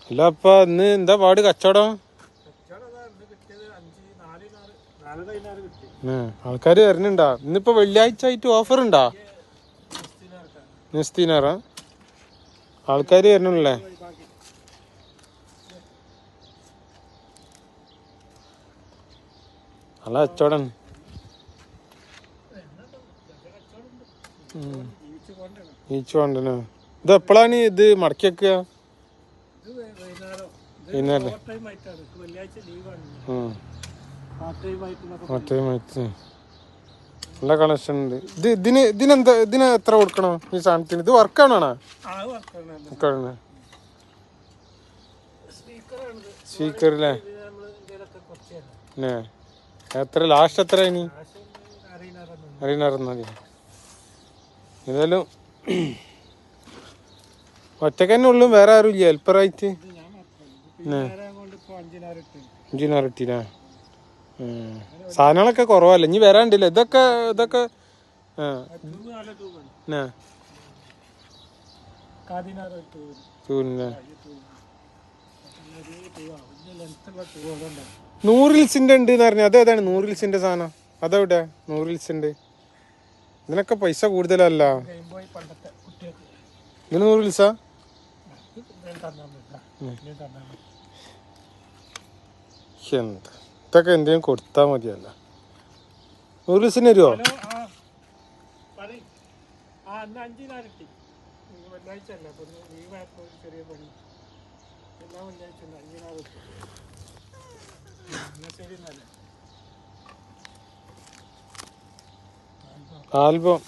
അല്ല അപ്പൊ ഇന്ന് എന്താ പാട് കച്ചവടം? ആൾക്കാര് വരുന്നുണ്ടാ? ഇന്നിപ്പോ വെള്ളിയാഴ്ച ആയിട്ട് ഓഫർ ഉണ്ടാ? നിസ്തീനാറാ ആൾക്കാര് വരണല്ലേ? നല്ല കച്ചവടം. ജീവിച്ചു പോണ്ടേ? ഇത് എപ്പോഴാണ് ഇത് മടക്കി വെക്കുക? നല്ല കണക്ഷൻ ഉണ്ട്. ഇതിന് എത്ര കൊടുക്കണം ഈ സാധനത്തിന്? ഇത് വർക്കാണോ? സ്പീക്കറില്ലേ? എത്ര ലാസ്റ്റ് എത്ര ഇനി അറിയുന്നറിഞ്ഞാൽ മതി. ഏതായാലും ഒറ്റക്ക് തന്നെ ഉള്ളു, വേറെ ആരും ഇല്ല ഹെൽപ്പറായിട്ട്? 5,000 ഇട്ടിനാ? സാധനങ്ങളൊക്കെ കുറവല്ലേ? ഇനി വരാണ്ടില്ല ഇതൊക്കെ? നൂറിൽസിന്റെ ഉണ്ട് എന്ന് പറഞ്ഞു. അതേതാണ് നൂറിൽസിന്റെ സാധനം? അതെവിടെ നൂറിൽസിന്റെ? ഇതിനൊക്കെ പൈസ കൂടുതലല്ല. ഇതിന് നൂറിൽസാ? എന്താ ഇതൊക്കെ എന്തെങ്കിലും കൊടുത്താ മതിയല്ല. നൂറിൽസിന് വരുമോ? ആൽബം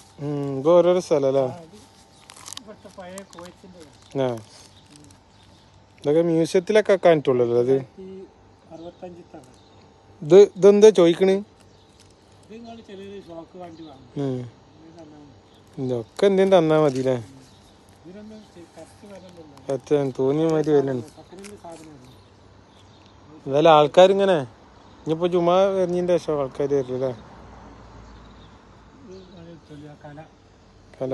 ഇത് ഓരോരോ സ്ഥലല്ലേ? ഇതൊക്കെ മ്യൂസിയത്തിലൊക്കെ കാണിട്ടുള്ളല്ലോ. അത് ഇതെന്താ ചോദിക്കണ്? ഇതൊക്കെ എന്തേലും തന്നാ മതില്ലേ? തോന്നിയ മാതിരി വരുന്നുണ്ട്. എന്തായാലും ആൾക്കാരിങ്ങനെ ഇനിയിപ്പോ ചുമ്മാ എറിഞ്ഞിന്റെ ശേഷം ആൾക്കാർ വരില്ലേ? കല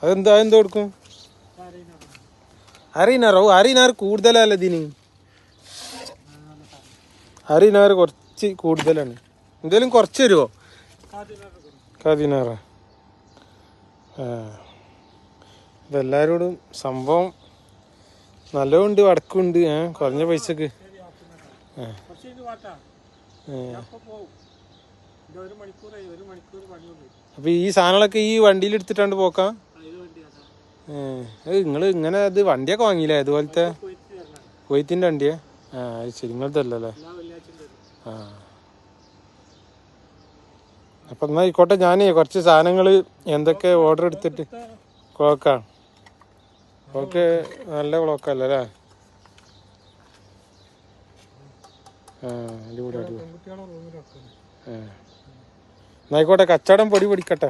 അതെന്താ കൊടുക്കും? അരിനാറ് കൂടുതലല്ല ഇതിന്. അരിനാറ് കുറച്ച് കൂടുതലാണ്. എന്തേലും കുറച്ച് തരുമോ? 14 ഇതെല്ലാരോടും സംഭവം നല്ലതുണ്ട്, വടക്കുണ്ട്. കുറഞ്ഞ പൈസക്ക്. അപ്പൊ ഈ സാധനങ്ങളൊക്കെ ഈ വണ്ടിയിൽ എടുത്തിട്ടാണ്ട് പോക്കാം? നിങ്ങള് ഇങ്ങനെ അത് വണ്ടിയൊക്കെ വാങ്ങിയില്ലേ? അതുപോലത്തെ കുവൈത്തിന്റെ വണ്ടിയാ? അത് ശരി, ഇങ്ങനത്തെ അല്ലല്ലേ? അപ്പൊ എന്നാ ആയിക്കോട്ടെ. ഞാനേ കുറച്ച് സാധനങ്ങള് എന്തൊക്കെ ഓർഡർ എടുത്തിട്ട്. ക്ലോക്കാ? ക്ലോക്ക് നല്ല ക്ലോക്കല്ലേ അല്ലേ? അടിപൊളി. എന്നായിക്കോട്ടെ, കച്ചവടം പൊടി പിടിക്കട്ടെ.